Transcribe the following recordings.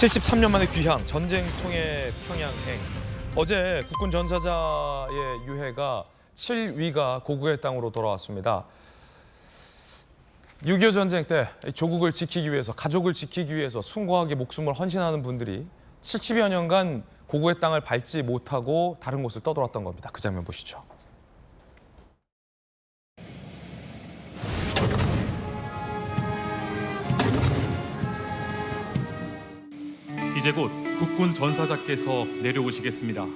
73년 만에 귀향, 전쟁통의 평양행. 어제 국군 전사자의 유해가 7위가 고국의 땅으로 돌아왔습니다. 6.25 전쟁 때 조국을 지키기 위해서, 가족을 지키기 위해서 숭고하게 목숨을 헌신하는 분들이 70여 년간 고국의 땅을 밟지 못하고 다른 곳을 떠돌았던 겁니다. 그 장면 보시죠. 이제 곧 국군 전사자께서 내려오시겠습니다.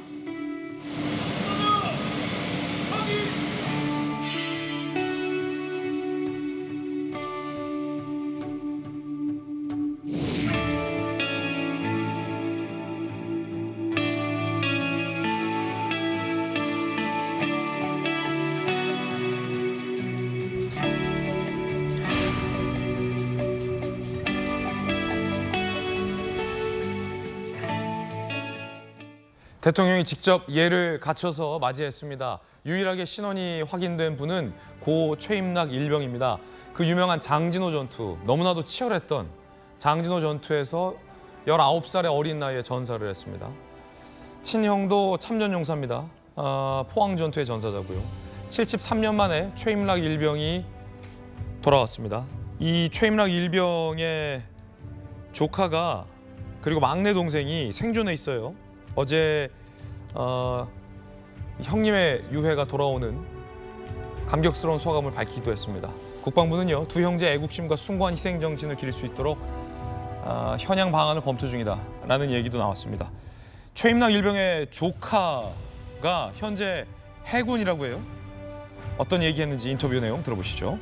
대통령이 직접 예를 갖춰서 맞이했습니다. 유일하게 신원이 확인된 분은 고 최임락 일병입니다. 그 유명한 장진호 전투, 너무나도 치열했던 장진호 전투에서 19살의 어린 나이에 전사를 했습니다. 친형도 참전용사입니다. 포항 전투의 전사자고요. 73년 만에 최임락 일병이 돌아왔습니다. 이 최임락 일병의 조카가 그리고 막내 동생이 생존해 있어요. 어제 형님의 유해가 돌아오는 감격스러운 소감을 밝히기도 했습니다. 국방부는요, 두 형제의 애국심과 숭고한 희생 정신을 기릴 수 있도록 현양 방안을 검토 중이다라는 얘기도 나왔습니다. 최임락 일병의 조카가 현재 해군이라고 해요. 어떤 얘기했는지 인터뷰 내용 들어보시죠.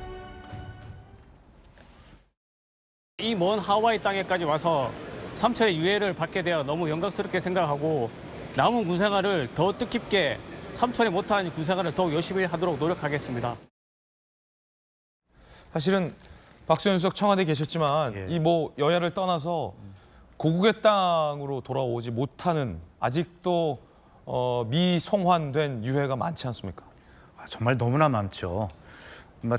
이 먼 하와이 땅에까지 와서 삼천의 유해를 받게 되어 너무 영광스럽게 생각하고 남은 군생활을 더 뜻깊게 삼천에 못한 군생활을 더욱 열심히 하도록 노력하겠습니다. 사실은 박수현 수석 청와대에 계셨지만 이 여야를 떠나서 고국의 땅으로 돌아오지 못하는 아직도 미송환된 유해가 많지 않습니까? 정말 너무나 많죠.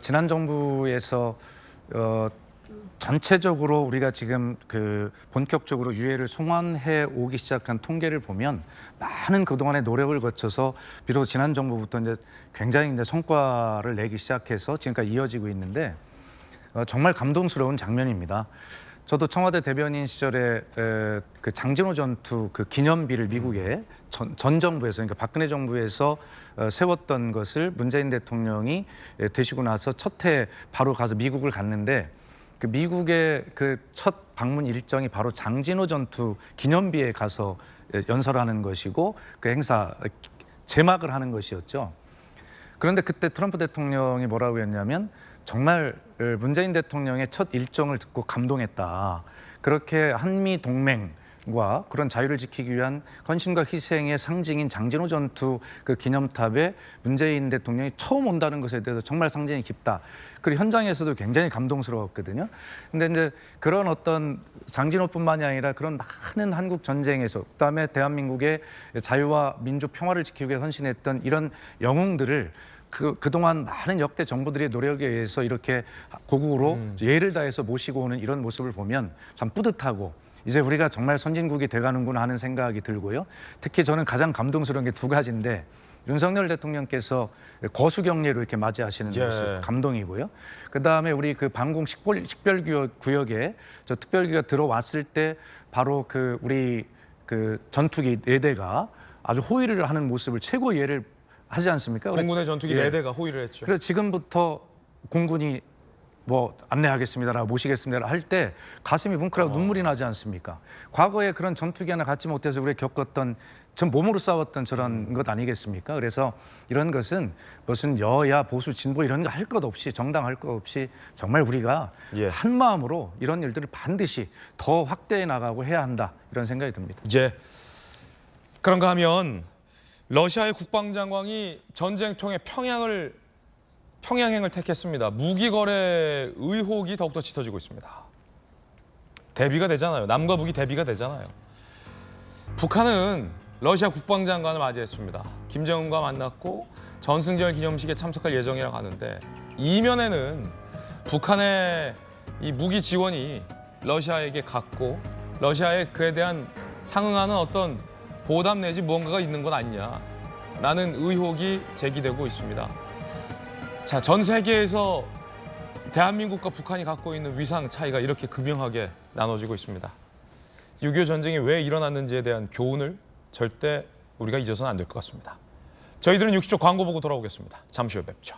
지난 정부에서 전체적으로 우리가 지금 본격적으로 유해를 송환해 오기 시작한 통계를 보면 많은 그동안의 노력을 거쳐서 비록 지난 정부부터 이제 굉장히 성과를 내기 시작해서 지금까지 이어지고 있는데 정말 감동스러운 장면입니다. 저도 청와대 대변인 시절에 그 장진호 전투 그 기념비를 미국에 전 정부에서, 그러니까 박근혜 정부에서 세웠던 것을 문재인 대통령이 되시고 나서 첫 해 바로 가서 미국을 갔는데 그 미국의 그 첫 방문 일정이 바로 장진호 전투 기념비에 가서 연설하는 것이고 그 행사 제막을 하는 것이었죠. 그런데 그때 트럼프 대통령이 뭐라고 했냐면 정말 문재인 대통령의 첫 일정을 듣고 감동했다. 그렇게 한미 동맹과 그런 자유를 지키기 위한 헌신과 희생의 상징인 장진호 전투 그 기념탑에 문재인 대통령이 처음 온다는 것에 대해서 정말 상징이 깊다. 그리고 현장에서도 굉장히 감동스러웠거든요. 근데 이제 그런 어떤 장진호뿐만이 아니라 그런 많은 한국 전쟁에서 그다음에 대한민국의 자유와 민주 평화를 지키기 위해 헌신했던 이런 영웅들을 그동안 많은 역대 정부들의 노력에 의해서 이렇게 고국으로 예를 다해서 모시고 오는 이런 모습을 보면 참 뿌듯하고 이제 우리가 정말 선진국이 돼가는구나 하는 생각이 들고요. 특히 저는 가장 감동스러운 게 두 가지인데 윤석열 대통령께서 거수경례로 이렇게 맞이하시는 모습 감동이고요. 그다음에 우리 그 방공 식별구역에 저 특별기가 들어왔을 때 바로 우리 전투기 4대가 아주 호위를 하는 모습을 최고 예를 하지 않습니까? 공군의 전투기 4대가 호위를 했죠. 그래서 지금부터 공군이 안내하겠습니다라고 모시겠습니다 할 때 가슴이 뭉클하고 눈물이 나지 않습니까? 과거에 그런 전투기 하나 갖지 못해서 우리가 겪었던 전 몸으로 싸웠던 저런 것 아니겠습니까? 그래서 이런 것은 무슨 여야 보수 진보 이런 거 할 것 없이 정당 할 것 없이 정말 우리가 한 마음으로 이런 일들을 반드시 더 확대해 나가고 해야 한다 이런 생각이 듭니다. 그런가 하면 러시아의 국방장관이 전쟁통의 평양행을 택했습니다. 무기 거래 의혹이 더욱더 짙어지고 있습니다. 대비가 되잖아요. 남과 북이 대비가 되잖아요. 북한은 러시아 국방장관을 맞이했습니다. 김정은과 만났고 전승절 기념식에 참석할 예정이라고 하는데 이면에는 북한의 이 무기 지원이 러시아에게 갔고 러시아에 그에 대한 상응하는 어떤 보답 내지 무언가가 있는 건 아니냐라는 의혹이 제기되고 있습니다. 자, 전 세계에서 대한민국과 북한이 갖고 있는 위상 차이가 이렇게 극명하게 나눠지고 있습니다. 6.25 전쟁이 왜 일어났는지에 대한 교훈을 절대 우리가 잊어서는 안 될 것 같습니다. 저희들은 60초 광고 보고 돌아오겠습니다. 잠시 후에 뵙죠.